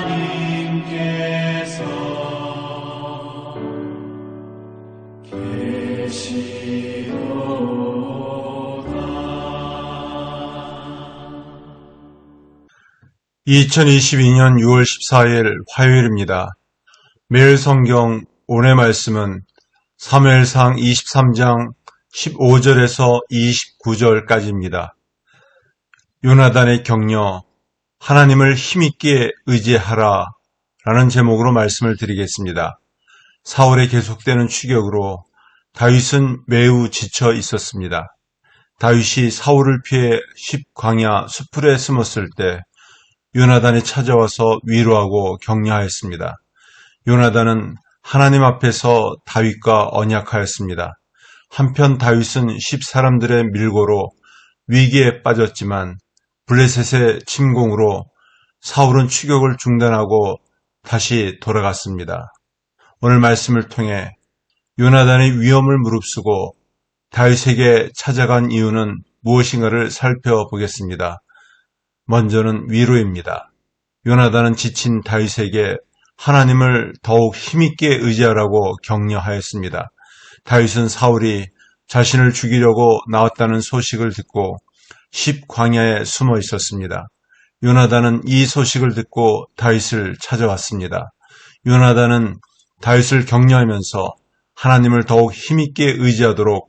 하나님께서 계시도다. 2022년 6월 14일 화요일입니다. 매일 성경 오늘 말씀은 사무엘상 23장 15절에서 29절까지입니다. 요나단의 격려, 하나님을 힘있게 의지하라 라는 제목으로 말씀을 드리겠습니다. 사울의 계속되는 추격으로 다윗은 매우 지쳐 있었습니다. 다윗이 사울을 피해 십광야 수풀에 숨었을 때 요나단이 찾아와서 위로하고 격려하였습니다. 요나단은 하나님 앞에서 다윗과 언약하였습니다. 한편 다윗은 10사람들의 밀고로 위기에 빠졌지만 블레셋의 침공으로 사울은 추격을 중단하고 다시 돌아갔습니다. 오늘 말씀을 통해 요나단의 위험을 무릅쓰고 다윗에게 찾아간 이유는 무엇인가를 살펴보겠습니다. 먼저는 위로입니다. 요나단은 지친 다윗에게 하나님을 더욱 힘있게 의지하라고 격려하였습니다. 다윗은 사울이 자신을 죽이려고 나왔다는 소식을 듣고 십광야에 숨어 있었습니다. 요나단은 이 소식을 듣고 다윗을 찾아왔습니다. 요나단은 다윗을 격려하면서 하나님을 더욱 힘있게 의지하도록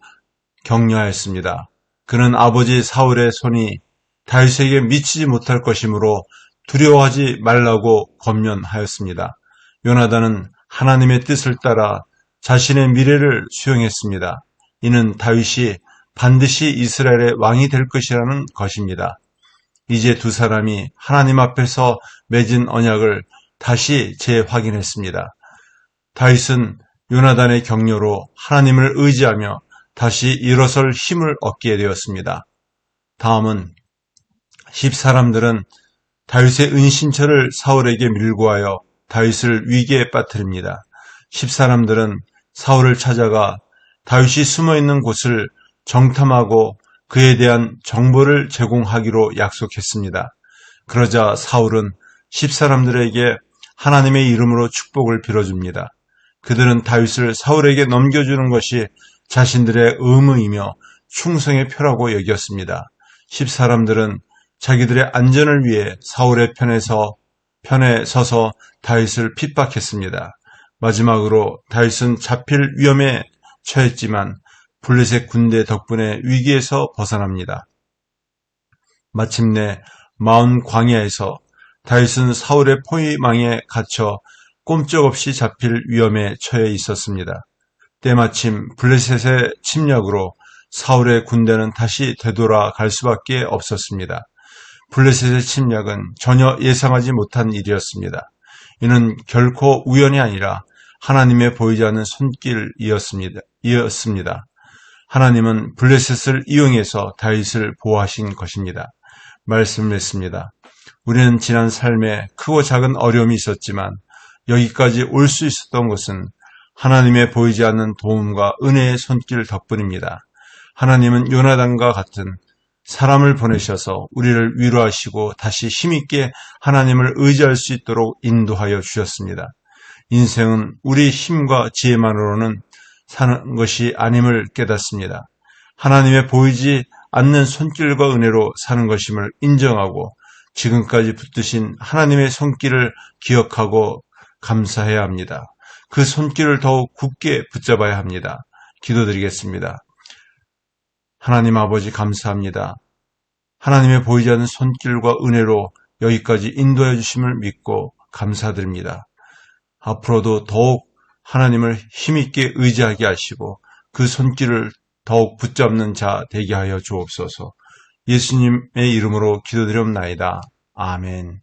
격려하였습니다. 그는 아버지 사울의 손이 다윗에게 미치지 못할 것이므로 두려워하지 말라고 권면하였습니다. 요나단은 하나님의 뜻을 따라 자신의 미래를 수용했습니다. 이는 다윗이 반드시 이스라엘의 왕이 될 것이라는 것입니다. 이제 두 사람이 하나님 앞에서 맺은 언약을 다시 재확인했습니다. 다윗은 요나단의 격려로 하나님을 의지하며 다시 일어설 힘을 얻게 되었습니다. 다음은 10사람들은 다윗의 은신처를 사울에게 밀고하여 다윗을 위기에 빠뜨립니다. 10사람들은 사울을 찾아가 다윗이 숨어있는 곳을 정탐하고 그에 대한 정보를 제공하기로 약속했습니다. 그러자 사울은 10사람들에게 하나님의 이름으로 축복을 빌어줍니다. 그들은 다윗을 사울에게 넘겨주는 것이 자신들의 의무이며 충성의 표라고 여겼습니다. 10사람들은 자기들의 안전을 위해 사울의 편에 서서 다윗을 핍박했습니다. 마지막으로 다윗은 잡힐 위험에 처했지만 블레셋 군대 덕분에 위기에서 벗어납니다. 마침내 마온 광야에서 다윗은 사울의 포위망에 갇혀 꼼짝없이 잡힐 위험에 처해 있었습니다. 때마침 블레셋의 침략으로 사울의 군대는 다시 되돌아갈 수밖에 없었습니다. 블레셋의 침략은 전혀 예상하지 못한 일이었습니다. 이는 결코 우연이 아니라 하나님의 보이지 않는 손길이었습니다. 하나님은 블레셋을 이용해서 다윗을 보호하신 것입니다. 말씀을 했습니다. 우리는 지난 삶에 크고 작은 어려움이 있었지만 여기까지 올 수 있었던 것은 하나님의 보이지 않는 도움과 은혜의 손길 덕분입니다. 하나님은 요나단과 같은 사람을 보내셔서 우리를 위로하시고 다시 힘있게 하나님을 의지할 수 있도록 인도하여 주셨습니다. 인생은 우리 힘과 지혜만으로는 사는 것이 아님을 깨닫습니다. 하나님의 보이지 않는 손길과 은혜로 사는 것임을 인정하고 지금까지 붙드신 하나님의 손길을 기억하고 감사해야 합니다. 그 손길을 더욱 굳게 붙잡아야 합니다. 기도드리겠습니다. 하나님 아버지 감사합니다. 하나님의 보이지 않는 손길과 은혜로 여기까지 인도해 주심을 믿고 감사드립니다. 앞으로도 더욱 하나님을 힘있게 의지하게 하시고 그 손길을 더욱 붙잡는 자 되게 하여 주옵소서. 예수님의 이름으로 기도드리옵나이다. 아멘.